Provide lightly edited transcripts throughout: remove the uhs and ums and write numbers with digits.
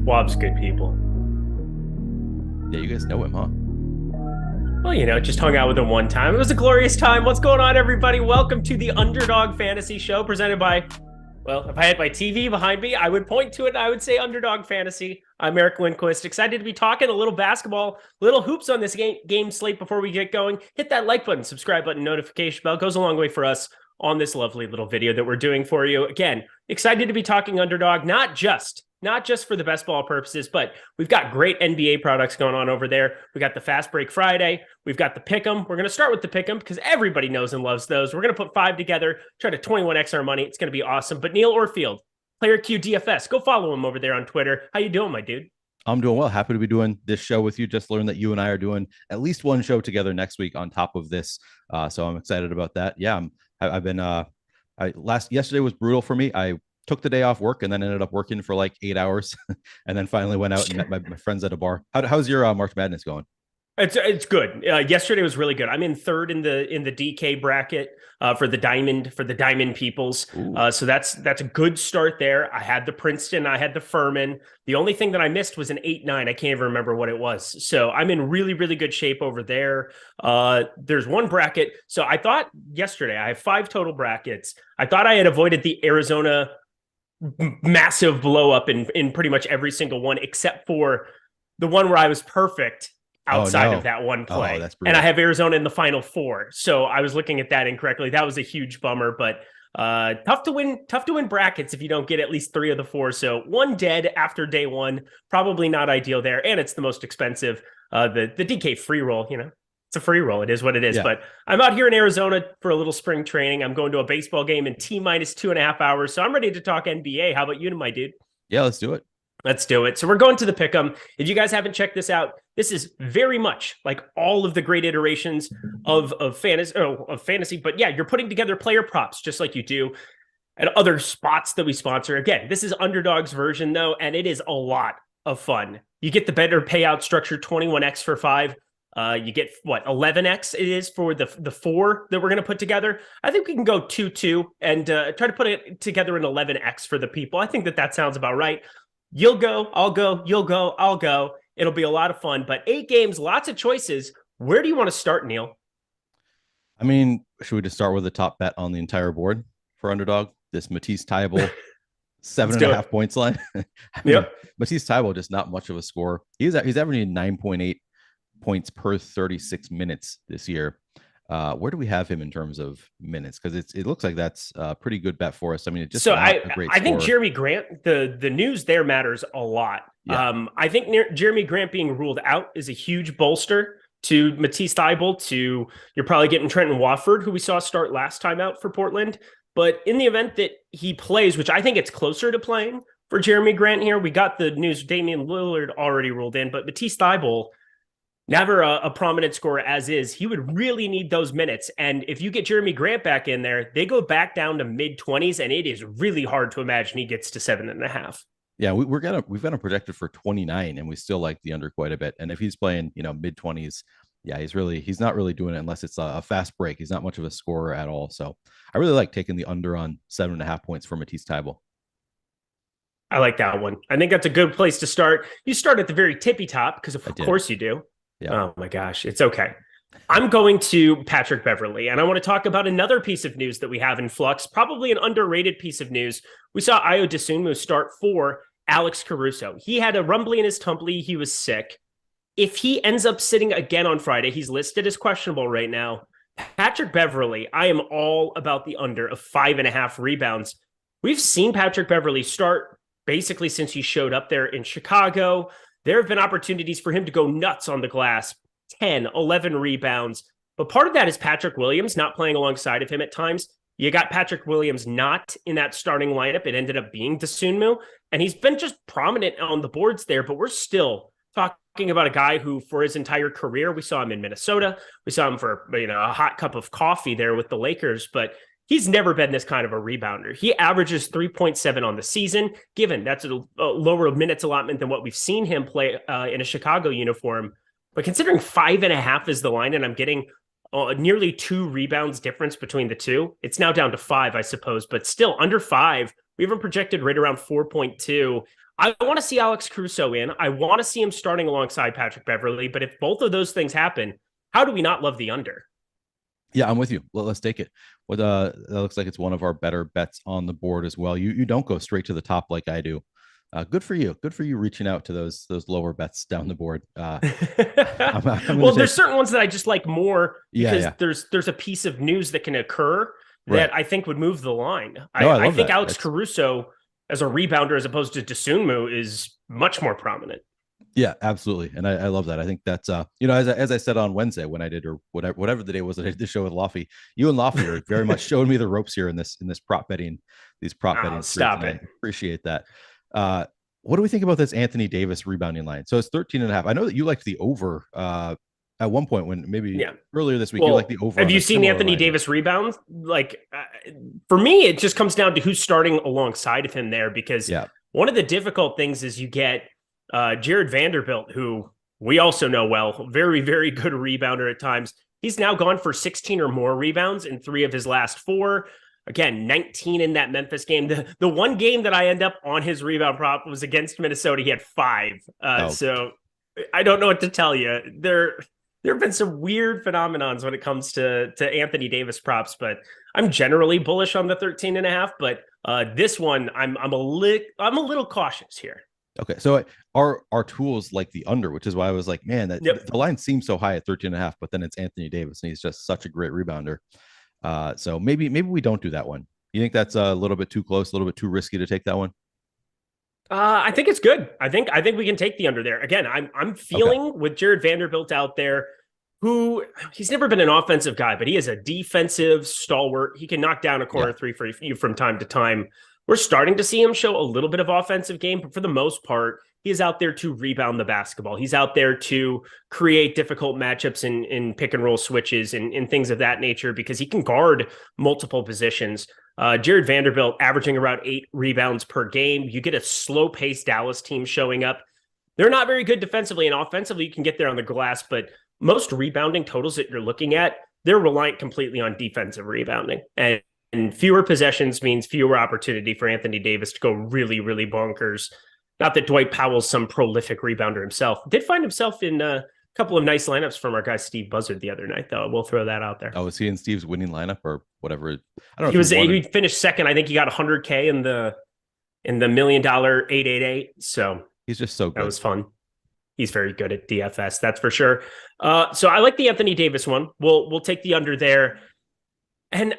Wob's good people. Yeah, you guys know him, huh? Well, just hung out with him one time. It was a glorious time. What's going on, everybody? Welcome to the Underdog Fantasy Show presented by, well, if I had my TV behind me, I would point to it and I would say Underdog Fantasy. I'm Eric Lindquist. Excited to be talking a little basketball, little hoops on this game slate before we get going. Hit that like button, subscribe button, notification bell. Goes a long way for us on this lovely little video that we're doing for you. Again, excited to be talking Underdog, not just for the best ball purposes, but we've got great NBA products going on over there. We got the Fast Break Friday. We've got the Pick 'em. We're going to start with the Pick 'em because everybody knows and loves those. We're going to put 5 together, try to 21x our money. It's going to be awesome. But Neil Orfield, Player Q DFS, go follow him over there on Twitter. How you doing, my dude? I'm doing well. Happy to be doing this show with you. Just learned that you and I are doing at least one show together next week on top of this. So I'm excited about that. Yeah, I've been yesterday was brutal for me. I took the day off work and then ended up working for like 8 hours and then finally went out and met my friends at a bar. How's your March Madness going? It's good. Yesterday was really good. I'm in third in the DK bracket for the diamond peoples. So that's a good start there. I had the Princeton, I had the Furman. The only thing that I missed was an 8-9. I can't even remember what it was. So I'm in really, really good shape over there. There's one bracket. So I thought yesterday I have 5 total brackets. I thought I had avoided the Arizona massive blow up in pretty much every single one, except for the one where I was perfect outside of that one play. Oh, that's and I have Arizona in the final 4. So I was looking at that incorrectly. That was a huge bummer, but tough to win brackets if you don't get at least 3 of the 4. So 1 dead after day 1, probably not ideal there. And it's the most expensive. The DK free roll, it's a free roll. It is what it is. Yeah. But I'm out here in Arizona for a little spring training. I'm going to a baseball game in T-minus 2.5 hours. So I'm ready to talk NBA. How about you, my dude? Yeah, let's do it. Let's do it. So we're going to the Pick 'em. If you guys haven't checked this out, this is very much like all of the great iterations of fantasy. But yeah, you're putting together player props just like you do at other spots that we sponsor. Again, this is Underdog's version though, and it is a lot of fun. You get the better payout structure, 21x for 5. You get 11x it is for the 4 that we're going to put together. I think we can go 2-2 and try to put it together in 11x for the people. I think that sounds about right. You'll go, I'll go, you'll go, I'll go. It'll be a lot of fun, but 8 games, lots of choices. Where do you want to start, Neil? I mean, should we just start with the top bet on the entire board for Underdog? This Matisse Thybulle 7.5 points line. Matisse Thybulle, just not much of a score. He's averaging 9.8 points per 36 minutes this year. Where do we have him in terms of minutes? Because it looks like that's a pretty good bet for us. I mean, it just I think Jeremy Grant, the news there matters a lot. Yeah. I think Jeremy Grant being ruled out is a huge bolster to Matisse Thybulle. You're probably getting Trenton Wofford, who we saw start last time out for Portland. But in the event that he plays, which I think it's closer to playing for Jeremy Grant here, we got the news Damian Lillard already ruled in, but Matisse Thybulle, never a prominent scorer as is. He would really need those minutes. And if you get Jeremy Grant back in there, they go back down to mid-20s, and it is really hard to imagine he gets to 7.5. Yeah, we've got him projected for 29, and we still like the under quite a bit. And if he's playing, mid-20s, yeah, he's not really doing it unless it's a fast break. He's not much of a scorer at all. So I really like taking the under on 7.5 points for Matisse Thybulle. I like that one. I think that's a good place to start. You start at the very tippy top because of course you do. Yeah. Oh my gosh, it's okay. I'm going to Patrick Beverley, and I want to talk about another piece of news that we have in flux, probably an underrated piece of news. We saw Ayo Dosunmu start for Alex Caruso. He had a rumbly in his tumbly. He was sick. If he ends up sitting again on Friday, he's listed as questionable right now. Patrick Beverley, I am all about the under of 5.5 rebounds. We've seen Patrick Beverley start basically since he showed up there in Chicago. There have been opportunities for him to go nuts on the glass, 10, 11 rebounds. But part of that is Patrick Williams not playing alongside of him at times. You got Patrick Williams not in that starting lineup. It ended up being Dosunmu, and he's been just prominent on the boards there, but we're still talking about a guy who, for his entire career, we saw him in Minnesota. We saw him for a hot cup of coffee there with the Lakers, but he's never been this kind of a rebounder. He averages 3.7 on the season, given that's a lower minutes allotment than what we've seen him play in a Chicago uniform. But considering 5.5 is the line, and I'm getting nearly 2 rebounds difference between the two, it's now down to 5, I suppose, but still under 5 We have him projected right around 4.2. I want to see Alex Caruso in. I want to see him starting alongside Patrick Beverley. But if both of those things happen, how do we not love the under? Yeah, I'm with you. Let's take it. That looks like it's one of our better bets on the board as well. You don't go straight to the top like I do. Good for you. Good for you reaching out to those lower bets down the board. Well, there's certain ones that I just like more because there's a piece of news that can occur that I think would move the line. I think Alex Caruso as a rebounder as opposed to Dosunmu is much more prominent. Yeah, absolutely. And I love that. I think that's, as I said on Wednesday when I did, or whatever the day was that I did the show with Laffy, you and Laffy are very much showing me the ropes here in this prop betting, these prop betting. Stop it. Appreciate that. What do we think about this Anthony Davis rebounding line? So it's 13.5. I know that you liked the over at one point when maybe earlier this week, you liked the over. Have you seen Anthony Davis rebounds? For me, it just comes down to who's starting alongside of him there, because one of the difficult things is you get Jared Vanderbilt, who we also know well, very, very good rebounder at times. He's now gone for 16 or more rebounds in 3 of his last 4. Again, 19 in that Memphis game. The one game that I end up on his rebound prop was against Minnesota. He had 5. So I don't know what to tell you. There have been some weird phenomenons when it comes to Anthony Davis props, but I'm generally bullish on the 13.5. But this one, I'm a little cautious here. Okay, so our tools like the under, which is why I was like, man, the line seems so high at 13.5, but then it's Anthony Davis, and he's just such a great rebounder. So maybe we don't do that one. You think that's a little bit too close, a little bit too risky to take that one? I think it's good. I think we can take the under there. Again, I'm feeling with Jared Vanderbilt out there, who he's never been an offensive guy, but he is a defensive stalwart. He can knock down a corner 3 for you from time to time. We're starting to see him show a little bit of offensive game, but for the most part, he is out there to rebound the basketball. He's out there to create difficult matchups in pick and roll switches and things of that nature, because he can guard multiple positions. Jared Vanderbilt averaging around 8 rebounds per game. You get a slow-paced Dallas team showing up. They're not very good defensively, and offensively you can get there on the glass, but most rebounding totals that you're looking at, they're reliant completely on defensive rebounding. And fewer possessions means fewer opportunity for Anthony Davis to go really, really bonkers. Not that Dwight Powell's some prolific rebounder himself. Did find himself in a couple of nice lineups from our guy Steve Buzzard the other night, though. We'll throw that out there. Oh, was he in Steve's winning lineup or whatever? I don't know. He finished second. I think he got $100K in the $1 million 888. So he's just so good. That was fun. He's very good at DFS, that's for sure. So I like the Anthony Davis one. We'll take the under there. And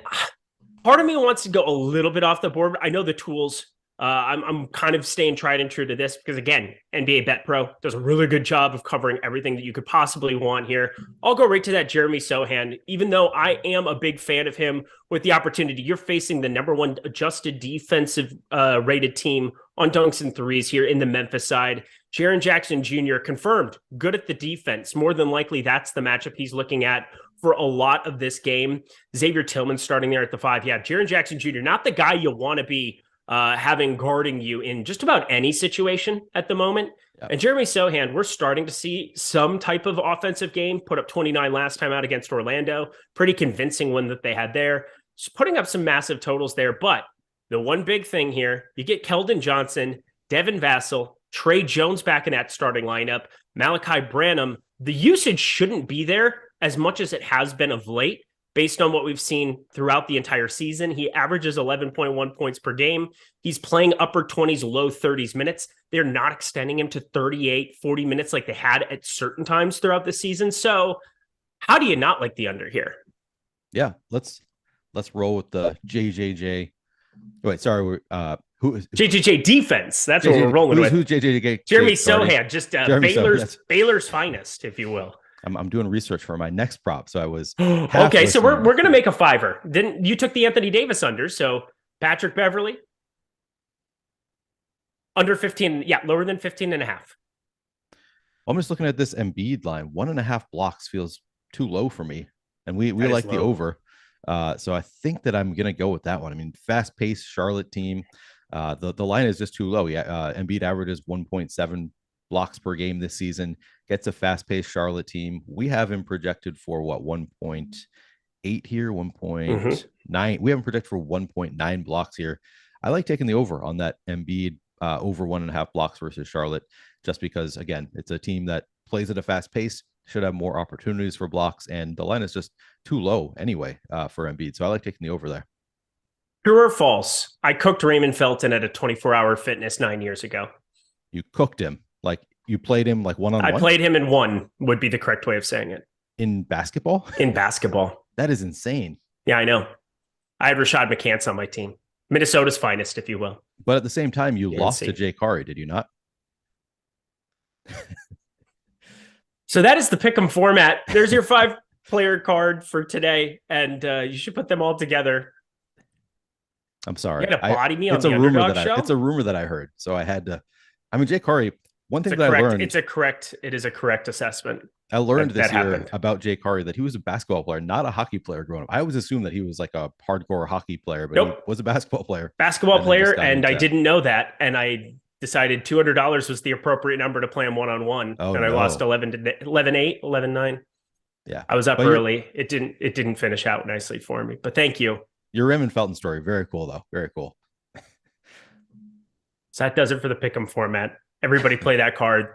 part of me wants to go a little bit off the board. I know the tools. I'm kind of staying tried and true to this because, again, NBA Bet Pro does a really good job of covering everything that you could possibly want here. I'll go right to that Jeremy Sohan, even though I am a big fan of him with the opportunity. You're facing the number 1 adjusted defensive rated team on dunks and threes here in the Memphis side. Jaren Jackson Jr. confirmed good at the defense. More than likely, that's the matchup he's looking at for a lot of this game. Xavier Tillman starting there at the 5. Yeah, Jaren Jackson Jr., not the guy you want to be having guarding you in just about any situation at the moment. Yep. And Jeremy Sohan, we're starting to see some type of offensive game. Put up 29 last time out against Orlando. Pretty convincing one that they had there. Just putting up some massive totals there. But the one big thing here, you get Keldon Johnson, Devin Vassell, Trey Jones back in that starting lineup, Malachi Branham. The usage shouldn't be there as much as it has been of late. Based on what we've seen throughout the entire season, he averages 11.1 points per game. He's playing upper 20s, low 30s minutes. They're not extending him to 38, 40 minutes like they had at certain times throughout the season. So how do you not like the under here? Yeah, let's roll with the JJJ. Wait, sorry, who is JJJ defense? That's what we're rolling with. Who's JJJ? Jeremy Sohan, just Baylor's finest, if you will. I'm doing research for my next prop, so I was okay. So we're gonna make a fiver. Didn't you took the Anthony Davis under? So Patrick Beverley under 15, lower than 15.5. I'm just looking at this Embiid line. 1.5 blocks feels too low for me, and we like the over. So I think that I'm gonna go with that one. I mean, fast-paced Charlotte team. The line is just too low. Embiid averages 1.7 blocks per game this season. Gets a fast-paced Charlotte team. We have him projected for 1.8 here, 1.9. We have him projected for 1.9 blocks here. I like taking the over on that Embiid over 1.5 blocks versus Charlotte, just because, again, it's a team that plays at a fast pace, should have more opportunities for blocks, and the line is just too low anyway for Embiid. So I like taking the over there. True or false? I cooked Raymond Felton at a 24-hour fitness 9 years ago. You cooked him. Like, you played him like one-on-one? I played him in one, would be the correct way of saying it. In basketball? In basketball. That is insane. Yeah, I know. I had Rashad McCants on my team. Minnesota's finest, if you will. But at the same time, you lost to Jay Kari, did you not? So that is the Pick'em format. There's your 5-player card for today, and you should put them all together. I'm sorry. You're gonna body me on the UnderDog show? It's a rumor that I heard, so I had to. I mean, Jay Kari. One thing that I learned. It is a correct assessment. I learned this year about Jay Kari that he was a basketball player, not a hockey player growing up. I always assumed that he was like a hardcore hockey player, but he was a basketball player. And I didn't know that, and I decided $200 was the appropriate number to play him one-on-one, I lost 11-8, 11-9. Yeah, I was up early. It didn't finish out nicely for me, but thank you. Your Raymond Felton story, very cool though, very cool. So that does it for the Pick'em format. Everybody play that card.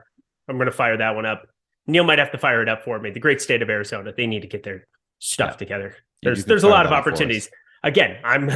I'm going to fire that one up. Neil might have to fire it up for me. The great state of Arizona, they need to get their stuff together. There's a lot of opportunities. Again, I'm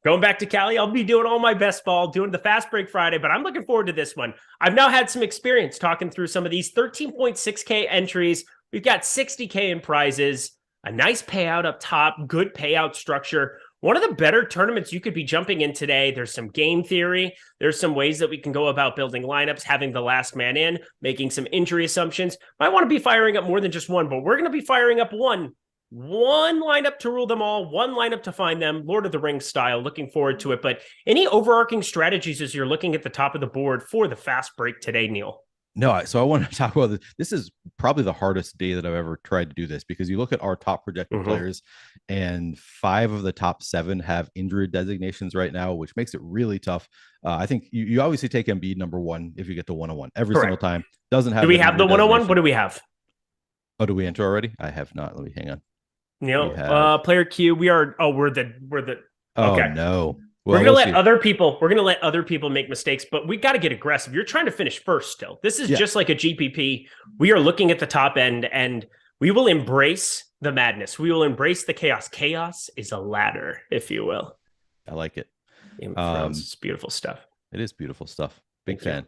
going back to Cali. I'll be doing all my best ball, doing the Fast Break Friday, but I'm looking forward to this one. I've now had some experience talking through some of these 13.6K entries. We've got 60K in prizes, a nice payout up top, good payout structure. One of the better tournaments you could be jumping in today. There's some game theory. There's some ways that we can go about building lineups, having the last man in, making some injury assumptions. Might want to be firing up more than just one, but we're going to be firing up one lineup to rule them all, one lineup to find them, Lord of the Rings style. Looking forward to it. But any overarching strategies as you're looking at the top of the board for the fast break today, Neil? No, so I want to talk about this. This is probably the hardest day that I've ever tried to do this, because you look at our top projected players, and 5 of the top 7 have injury designations right now, which makes it really tough. I think you obviously take Embiid number 1 if you get to 101 every single time. Doesn't have. Do we have the 101? What do we have? Oh, do we enter already? I have not. Let me hang on. Neil, player Q. We're the. Oh okay. No. Well, we're going to let other people make mistakes, but we got to get aggressive. You're trying to finish first still. This is just like a GPP. We are looking at the top end, and we will embrace the madness. We will embrace the chaos. Chaos is a ladder, if you will. I like it. It's beautiful stuff. It is beautiful stuff. Big fan.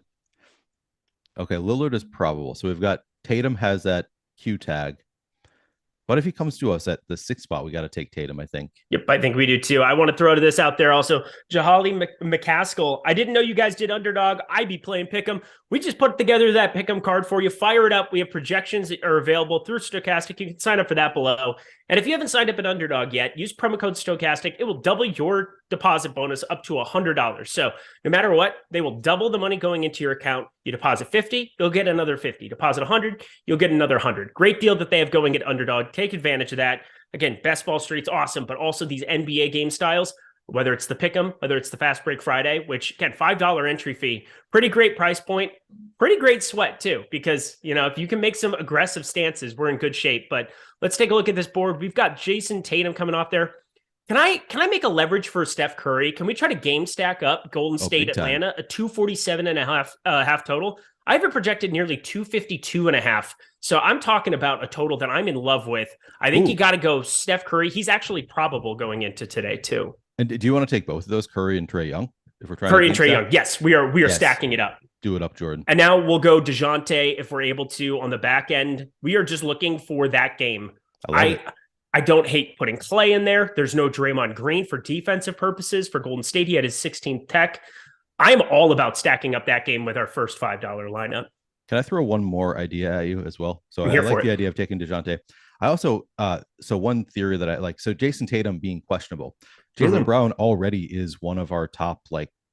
Okay, Lillard is probable. So we've got Tatum has that Q tag. But if he comes to us at the 6th spot, we got to take Tatum, I think. Yep, I think we do too. I want to throw this out there also. Jahali McCaskill. I didn't know you guys did UnderDog. I'd be playing Pick'em. We just put together that Pick'em card for you. Fire it up. We have projections that are available through Stokastic. You can sign up for that below. And if you haven't signed up at UnderDog yet, use promo code Stokastic. It will double your deposit bonus up to $100. So no matter what, they will double the money going into your account. You deposit 50, you'll get another 50. Deposit 100, you'll get another 100. Great deal that they have going at UnderDog. Take advantage of that. Again, Best Ball Street's awesome, but also these NBA game styles, whether it's the Pick'em, whether it's the Fast Break Friday, which, again, $5 entry fee, pretty great price point, pretty great sweat too, because, if you can make some aggressive stances, we're in good shape. But let's take a look at this board. We've got Jason Tatum coming off there. Can I make a leverage for Steph Curry? Can we try to game stack up Golden State Atlanta, a 247.5 half total? I have it projected nearly 252.5. So I'm talking about a total that I'm in love with. I think you got to go Steph Curry. He's actually probable going into today too. And do you want to take both of those, Curry and Trae Young? If we're trying Curry and Trae Young. Yes, we are stacking it up. Do it up, Jordan. And now we'll go DeJounte if we're able to on the back end. We are just looking for that game. I don't hate putting Clay in there. There's no Draymond Green for defensive purposes. For Golden State, he had his 16th tech. I'm all about stacking up that game with our first $5 lineup. Can I throw one more idea at you as well? So I like the idea of taking DeJounte. I also, so one theory that I like, so Jason Tatum being questionable. Jaylen Brown already is one of our top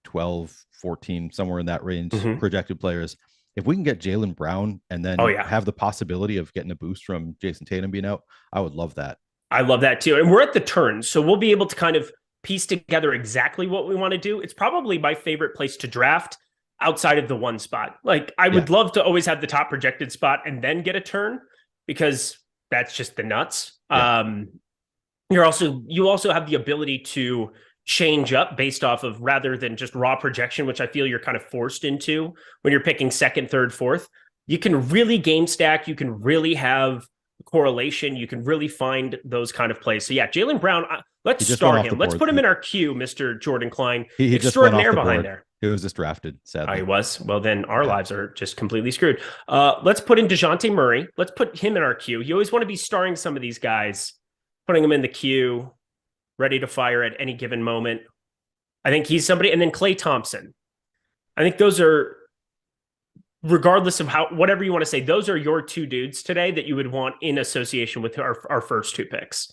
12, 14, somewhere in that range projected players. If we can get Jaylen Brown and then have the possibility of getting a boost from Jason Tatum being out, I would love that. I love that too. And we're at the turn, so we'll be able to kind of piece together exactly what we want to do. It's probably my favorite place to draft outside of the 1 spot. I would love to always have the top projected spot and then get a turn, because that's just the nuts. You also have the ability to change up based off of rather than just raw projection, which I feel you're kind of forced into when you're picking second, third, fourth. You can really game stack. You can really have correlation. You can really find those kind of plays. So yeah, Jaylen Brown, let's start him. Let's put him in our queue, Mr. Jordan Klein. He extraordinaire just behind there. He was just drafted, sadly. He was. Well, then our lives are just completely screwed. Let's put in DeJounte Murray. Let's put him in our queue. You always want to be starring some of these guys, putting them in the queue, ready to fire at any given moment. I think he's somebody. And then Klay Thompson. I think those are, regardless of whatever you want to say, those are your two dudes today that you would want in association with our first two picks.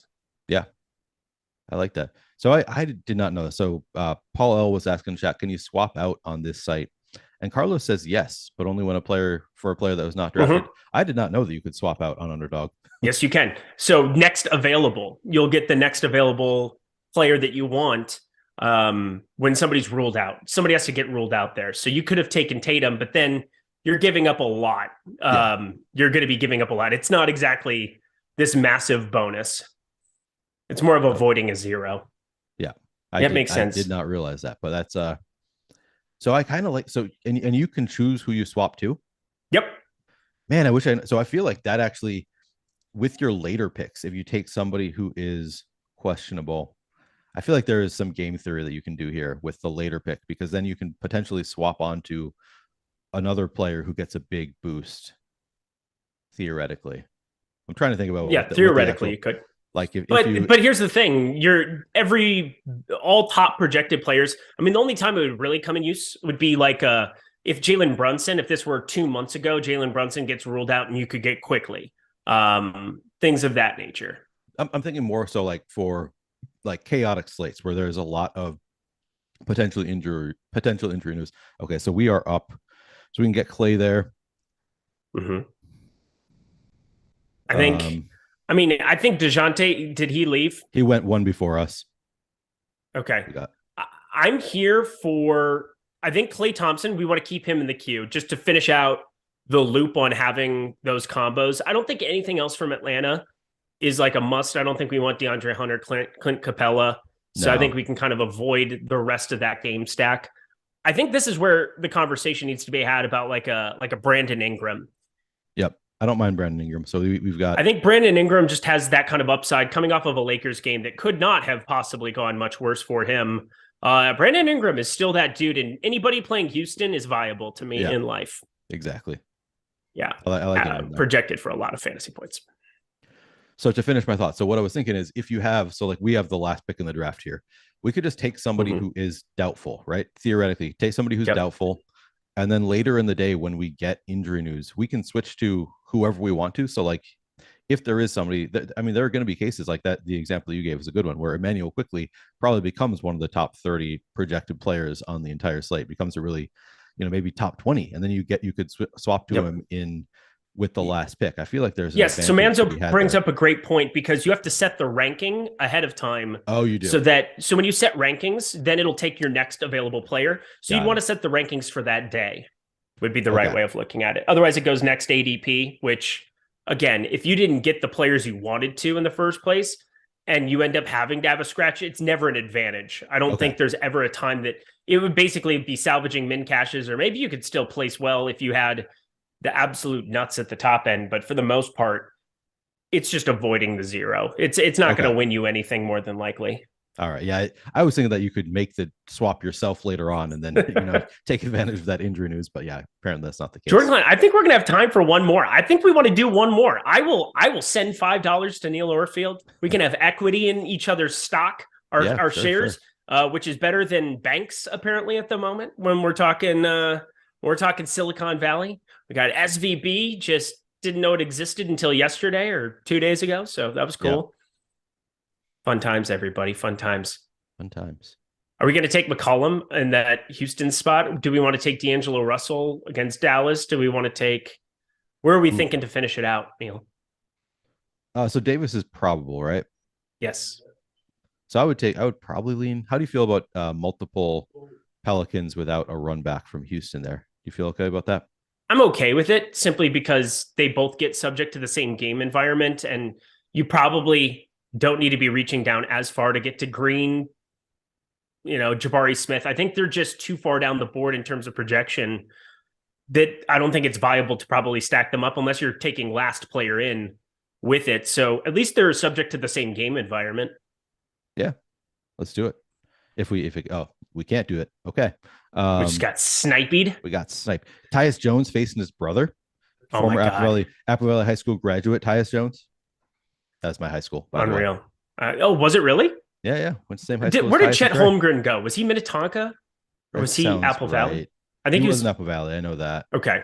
Yeah, I like that. So I did not know this. So Paul L was asking chat, can you swap out on this site? And Carlos says yes, but only when a player that was not drafted. I did not know that you could swap out on UnderDog. Yes, you can. So next available, you'll get the next available player that you want when somebody's ruled out. Somebody has to get ruled out there. So you could have taken Tatum, but then you're giving up a lot. You're going to be giving up a lot. It's not exactly this massive bonus. It's more of avoiding a zero. Yeah. That makes sense. I did not realize that, but that's so I kind of like, so, and you can choose who you swap to. Yep. Man, I feel like that actually, with your later picks, if you take somebody who is questionable, I feel like there is some game theory that you can do here with the later pick, because then you can potentially swap onto another player who gets a big boost. Theoretically, I'm trying to think about theoretically you could. Like, but here's the thing: all top projected players. I mean, the only time it would really come in use would be like if Jalen Brunson. If this were 2 months ago, Jalen Brunson gets ruled out, and you could get quickly. Things of that nature. I'm thinking more so like for like chaotic slates where there's a lot of potential injury news. Okay, so we are up, so we can get Klay there. I think. I think DeJounte, did he leave? He went one before us. Okay. I'm here for, I think Klay Thompson, we want to keep him in the queue just to finish out the loop on having those combos. I don't think anything else from Atlanta is like a must. I don't think we want DeAndre Hunter, Clint Capella. So no. I think we can kind of avoid the rest of that game stack. I think this is where the conversation needs to be had about like a Brandon Ingram. Yep. I don't mind Brandon Ingram. So we've got... I think Brandon Ingram just has that kind of upside coming off of a Lakers game that could not have possibly gone much worse for him. Brandon Ingram is still that dude, and anybody playing Houston is viable to me in life. Exactly. Yeah. I like projected for a lot of fantasy points. So to finish my thought, so what I was thinking is if you have, so like we have the last pick in the draft here, we could just take somebody who is doubtful, right? Theoretically, take somebody who's doubtful. And then later in the day, when we get injury news, we can switch to whoever we want to. So like, if there is somebody that, I mean, there are going to be cases like that. The example you gave is a good one where Emmanuel quickly probably becomes one of the top 30 projected players on the entire slate, becomes a really, maybe top 20. And then you could swap to him in with the last pick. I feel like there's so Manzo brings up a great point because you have to set the ranking ahead of time. Oh, you do. So when you set rankings, then it'll take your next available player. So you'd want to set the rankings for that day would be the right way of looking at it. Otherwise it goes next ADP, which again, if you didn't get the players you wanted to in the first place and you end up having to have a scratch, it's never an advantage. I don't think there's ever a time that it would basically be salvaging min caches, or maybe you could still place well if you had the absolute nuts at the top end, but for the most part, it's just avoiding the zero. It's not going to win you anything more than likely. All right. Yeah. I was thinking that you could make the swap yourself later on and then, take advantage of that injury news, but yeah, apparently that's not the case. Jordan, I think we're going to have time for one more. I think we want to do one more. I will send $5 to Neil Orfield. We can have equity in each other's stock, our shares, which is better than banks apparently at the moment when we're talking Silicon Valley. We got SVB, just didn't know it existed until yesterday or 2 days ago. So that was cool. Yeah. Fun times, everybody. Fun times. Fun times. Are we going to take McCollum in that Houston spot? Do we want to take D'Angelo Russell against Dallas? Do we want to take, where are we thinking to finish it out, Neil? So Davis is probable, right? Yes. So I would probably lean. How do you feel about multiple Pelicans without a run back from Houston there? Do you feel okay about that? I'm okay with it simply because they both get subject to the same game environment, and you probably don't need to be reaching down as far to get to Green Jabari Smith. I think they're just too far down the board in terms of projection that I don't think it's viable to probably stack them up unless you're taking last player in with it. So at least they're subject to the same game environment. Yeah, let's do it. We can't do it. Okay. We just got sniped. We got sniped. Tyus Jones facing his brother, former Apple Valley High School graduate Tyus Jones. That's my high school. Unreal. Was it really? Yeah. Went to the same high school. Where did Chet Holmgren go? Was he Minnetonka? Or was he Apple Valley? I think he was in Apple Valley. I know that. Okay.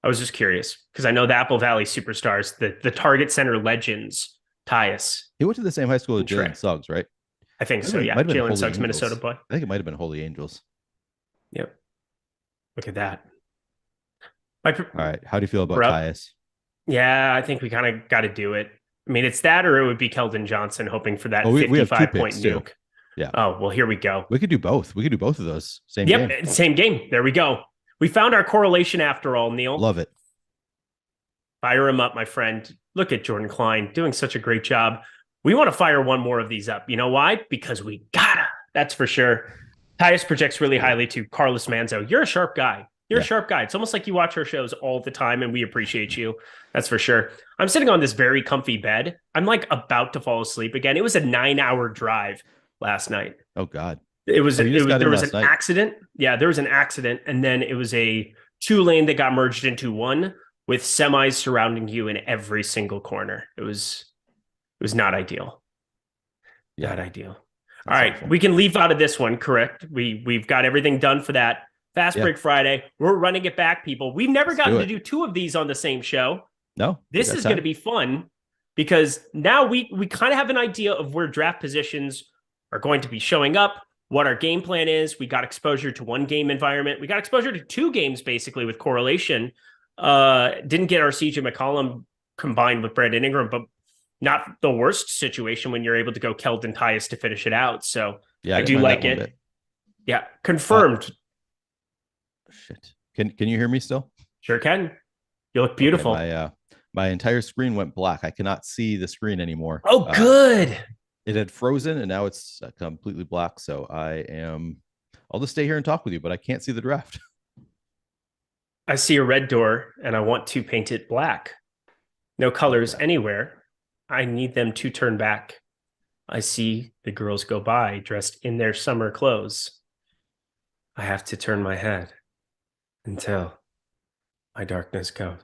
I was just curious because I know the Apple Valley superstars, the Target Center legends, Tyus. He went to the same high school as Jalen Suggs, right? I think so, yeah. Jalen Suggs, Minnesota boy. I think it might have been Holy Angels. Yep. Look at that. All right. How do you feel about Tyus? Yeah, I think we kind of got to do it. I mean, it's that or it would be Keldon Johnson hoping for that 55-point nuke. Yeah. Oh, well, here we go. We could do both. We could do both of those. Same game. Same game. There we go. We found our correlation after all, Neil. Love it. Fire him up, my friend. Look at Jordan Klein doing such a great job. We want to fire one more of these up. You know why? Because we gotta. That's for sure. Tyus projects really highly to Carlos Manzo. You're a sharp guy. You're a sharp guy. It's almost like you watch our shows all the time, and we appreciate you. That's for sure. I'm sitting on this very comfy bed. I'm like about to fall asleep again. It was a 9-hour drive last night. Oh, God. There was an accident. Yeah, there was an accident. And then it was a 2-lane that got merged into one with semis surrounding you in every single corner. It was not ideal. Yeah. Not ideal. All right. Helpful. We can leave out of this one, correct? We've got everything done for that. Fast Break Friday. We're running it back, people. We've never gotten to do 2 of these on the same show. No. This is going to be fun because now we kind of have an idea of where draft positions are going to be showing up, what our game plan is. We got exposure to 1 game environment. We got exposure to 2 games basically with correlation. Didn't get our CJ McCollum combined with Brandon Ingram, but not the worst situation when you're able to go Keldon Tyus to finish it out. So I do like it. Yeah. Confirmed. Shit. Can you hear me still? Sure can. You look beautiful. Okay, my entire screen went black. I cannot see the screen anymore. Oh, good. It had frozen and now it's completely black. So I'll just stay here and talk with you, but I can't see the draft. I see a red door and I want to paint it black. No colors anywhere. I need them to turn back. I see the girls go by dressed in their summer clothes. I have to turn my head until my darkness goes.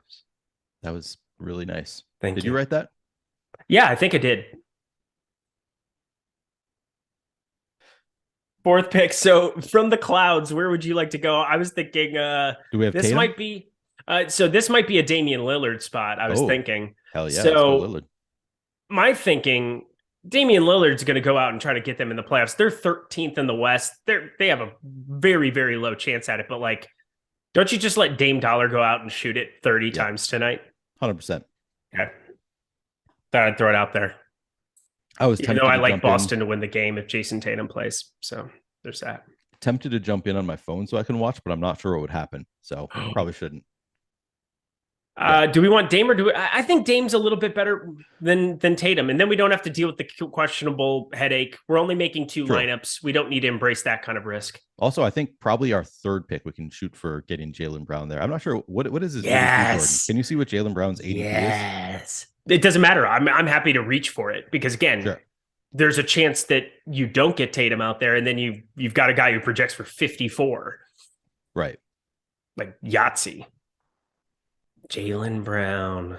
That was really nice. Did you write that? Yeah, I think I did. 4th pick. So from the clouds, where would you like to go? I was thinking do we have this Tatum? Might be this might be a Damian Lillard spot. I was thinking. Hell yeah. So my thinking, Damian Lillard's going to go out and try to get them in the playoffs. They're 13th in the West. They have a very, very low chance at it. But like, don't you just let Dame Dollar go out and shoot it 30 times tonight? 100%. Okay. Thought I'd throw it out there. I was Even though I like Boston to win the game if Jason Tatum plays. So there's that. Tempted to jump in on my phone so I can watch, but I'm not sure what would happen. So probably shouldn't. Do we want Dame or I think Dame's a little bit better than Tatum. And then we don't have to deal with the questionable headache. We're only making 2 lineups. We don't need to embrace that kind of risk. Also, I think probably our 3rd pick, we can shoot for getting Jaylen Brown there. I'm not sure what is his ADP. Can you see what Jaylen Brown's ADP is? It doesn't matter. I'm happy to reach for it because again, there's a chance that you don't get Tatum out there and then you've got a guy who projects for 54. Right. Like Yahtzee. Jaylen Brown.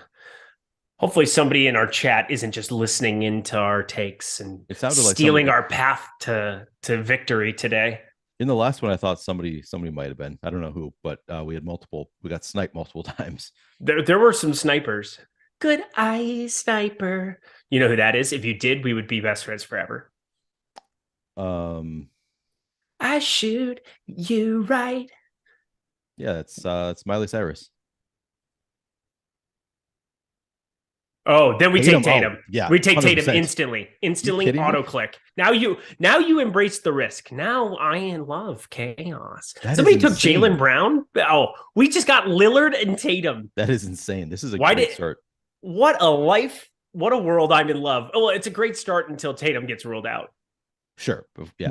Hopefully somebody in our chat isn't just listening into our takes and stealing our path to victory today. In the last one, I thought somebody might have been. I don't know who, but we got sniped multiple times. There were some snipers. Good eye sniper. You know who that is? If you did, we would be best friends forever. I shoot you right. Yeah, it's Miley Cyrus. Oh, then we take Tatum. Yeah, we take 100%. Tatum instantly auto click. Now you embrace the risk. Now I in love chaos. Somebody took Jaylen Brown. Oh, we just got Lillard and Tatum. That is insane. This is a great start. What a life. What a world. I'm in love. Oh, well, it's a great start until Tatum gets ruled out. Sure. Yeah.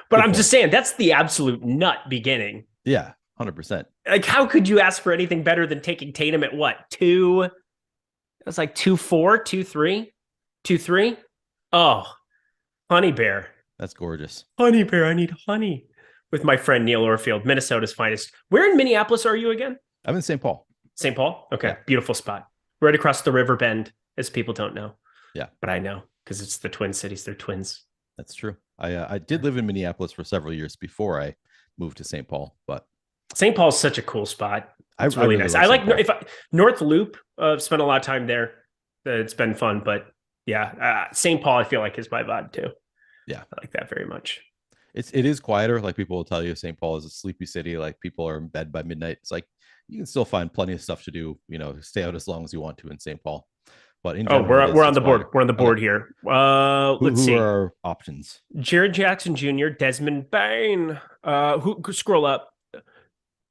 But I'm just saying that's the absolute nut beginning. Yeah, 100%. Like, how could you ask for anything better than taking Tatum at what? 2? It was like 2-4, 2-3, 2-3. Oh, honey bear. That's gorgeous. Honey bear, I need honey. With my friend Neil Orfield, Minnesota's finest. Where in Minneapolis are you again? I'm in St. Paul. St. Paul? Okay, yeah. Beautiful spot. Right across the river bend, as people don't know. Yeah. But I know, because it's the Twin Cities. They're twins. That's true. I did live in Minneapolis for several years before I moved to St. Paul, but St. Paul's such a cool spot. It's really nice. I like North Loop. Spent a lot of time there. It's been fun, but yeah, St. Paul I feel like is my vibe too. Yeah, I like that very much. It is quieter. Like people will tell you, St. Paul is a sleepy city. Like people are in bed by midnight. It's like you can still find plenty of stuff to do. Stay out as long as you want to in St. Paul. But in general, we're on the board. We're on the board here. Let's see. Who are our options? Jaren Jackson Jr., Desmond Bane. Who scroll up?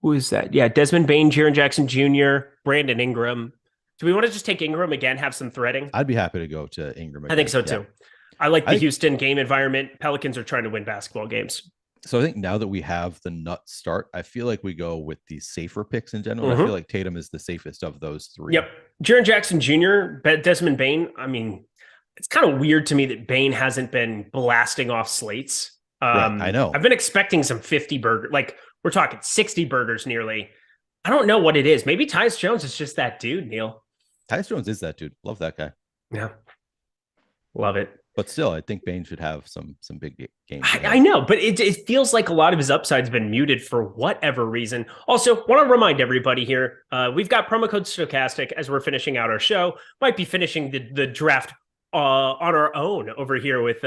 Who is that? Yeah, Desmond Bane, Jaren Jackson Jr., Brandon Ingram. Do we want to just take Ingram again? Have some threading? I'd be happy to go to Ingram again. I think so too. Yeah. I like the Houston game environment. Pelicans are trying to win basketball games. So I think now that we have the nut start, I feel like we go with the safer picks in general. I feel like Tatum is the safest of those three. Yep. Jaren Jackson Jr., Desmond Bane. I mean, it's kind of weird to me that Bane hasn't been blasting off slates. Right, I know. I've been expecting some 50 burger. Like we're talking 60 burgers nearly. I don't know what it is. Maybe Tyus Jones is just that dude, Neil. Tyus Jones is that dude. Love that guy. Yeah. Love it. But still, I think Bane should have some big games. I know, but it feels like a lot of his upside's been muted for whatever reason. Also, want to remind everybody here, we've got promo code Stokastic as we're finishing out our show. Might be finishing the draft on our own over here with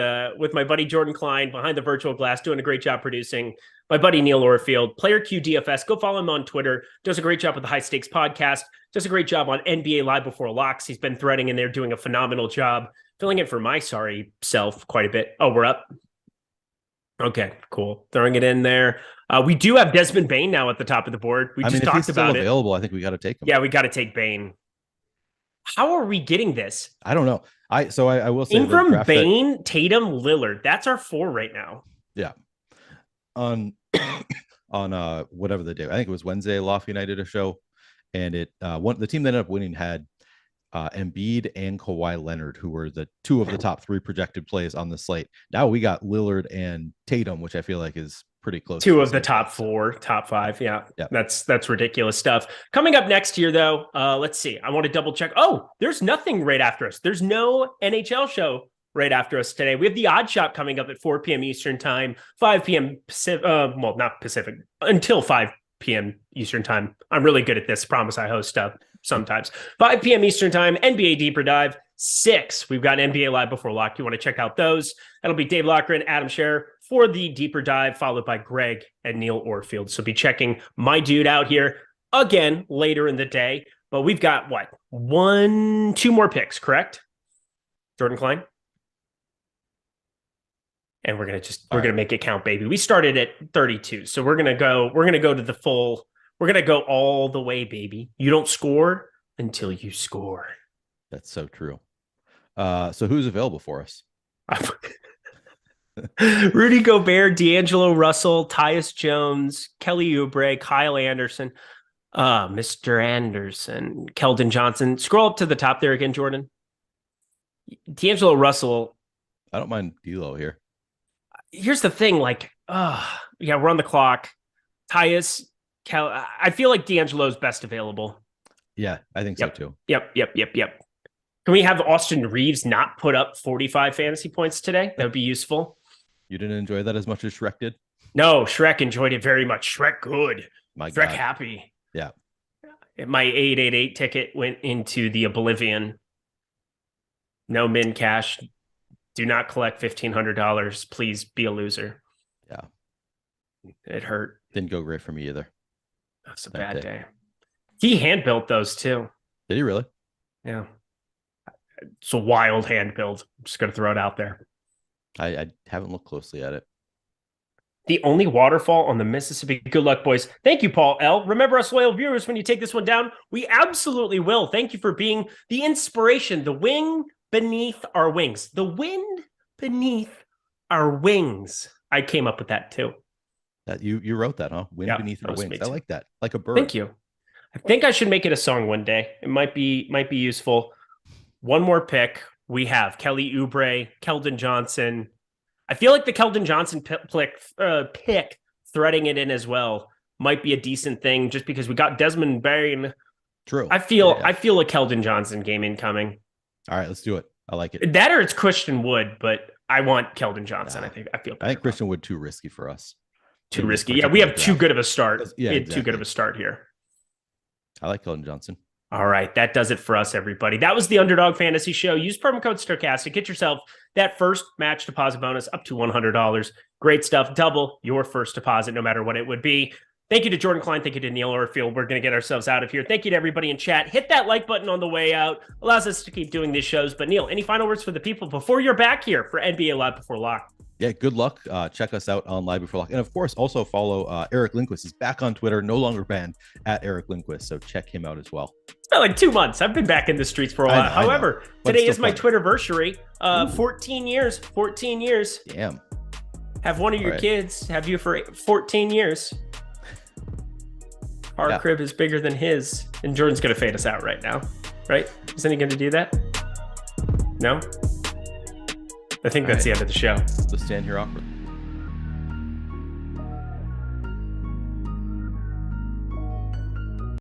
my buddy Jordan Klein behind the virtual glass, doing a great job producing. My buddy Neil Orfield, Player Q DFS. Go follow him on Twitter. Does a great job with the High Stakes podcast. Does a great job on NBA Live Before Locks. He's been threading in there, doing a phenomenal job. Filling in for my sorry self quite a bit. Oh, we're up. Okay, cool. Throwing it in there. We do have Desmond Bane now at the top of the board. We just talked about it. Available, I think we got to take him. Yeah, we got to take Bane. How are we getting this? I don't know. I will say Ingram, Bane, Tatum, Lillard. That's our 4 right now. Yeah. On whatever the day, I think it was Wednesday. Lofty and I did a show, and the team that ended up winning had Embiid and Kawhi Leonard, who were the 2 of the top 3 projected plays on the slate. Now we got Lillard and Tatum, which I feel like is pretty close. 2 of the top 4, top 5. Yeah. That's ridiculous stuff. Coming up next year, though, let's see. I want to double check. Oh, there's nothing right after us. There's no NHL show right after us today. We have the Odd Shop coming up at 4 p.m. Eastern time, 5 p.m. Pacific. Well, not Pacific, until 5 p.m. Eastern time. I'm really good at this. Promise I host stuff. Sometimes 5 p.m. Eastern time, NBA Deeper Dive. 6, we've got NBA Live Before Lock. You want to check out those. That'll be Dave Locker and Adam Scherer for the Deeper Dive, followed by Greg and Neil Orfield. So be checking my dude out here again later in the day. But we've got 2 more picks, correct? Jordan Klein. And we're gonna make it count, baby. We started at 32, so we're gonna go to the full. We're going to go all the way, baby. You don't score until you score. That's so true. So who's available for us? Rudy Gobert, D'Angelo Russell, Tyus Jones, Kelly Oubre, Kyle Anderson, Mr. Anderson, Keldon Johnson. Scroll up to the top there again, Jordan. D'Angelo Russell. I don't mind D'Lo here. Here's the thing. We're on the clock. Tyus, I feel like D'Angelo's best available. Yeah, I think so too. Yep. Can we have Austin Reeves not put up 45 fantasy points today? That would be useful. You didn't enjoy that as much as Shrek did? No, Shrek enjoyed it very much. Shrek good. Shrek God. Happy. Yeah. My 888 ticket went into the oblivion. No min cash. Do not collect $1,500. Please be a loser. Yeah. It hurt. Didn't go great for me either. That's a bad day. He hand built those too. Did he really? Yeah. It's a wild hand build. I'm just going to throw it out there. I haven't looked closely at it. The only waterfall on the Mississippi. Good luck, boys. Thank you, Paul L. Remember us loyal viewers, when you take this one down, we absolutely will. Thank you for being the inspiration, the wing beneath our wings, the wind beneath our wings. I came up with that too. That you wrote that, huh? Wind beneath our wings. I like that. Like a bird. Thank you. I think I should make it a song one day. It might be useful. One more pick. We have Kelly Oubre, Keldon Johnson. I feel like the Keldon Johnson pick threading it in as well might be a decent thing, just because we got Desmond Bain. True. I feel a Keldon Johnson game incoming. All right, let's do it. I like it. That or it's Christian Wood, but I want Keldon Johnson. Nah, I think Christian Wood too risky for us. Too risky. Yeah, we have too good of a start. Too good of a start here. I like Keldon Johnson. All right, that does it for us, everybody. That was the Underdog Fantasy Show. Use promo code Stokastic. Get yourself that first match deposit bonus up to $100. Great stuff. Double your first deposit, no matter what it would be. Thank you to Jordan Klein. Thank you to Neil Orfield. We're going to get ourselves out of here. Thank you to everybody in chat. Hit that like button on the way out. Allows us to keep doing these shows. But Neil, any final words for the people before you're back here for NBA Live Before Lock? Yeah, good luck. Check us out on Live Before Lock. And of course, also follow Eric Lindquist. He's back on Twitter, no longer banned, at Eric Lindquist. So check him out as well. It's been like 2 months. I've been back in the streets for a while. However, today is my Twitterversary. 14 years. 14 years. Damn. Have one of your kids have you for 14 years. Our crib is bigger than his. And Jordan's going to fade us out right now. Right? Isn't he going to do that? No? I think that's the end of the show. Let's stand here awkwardly.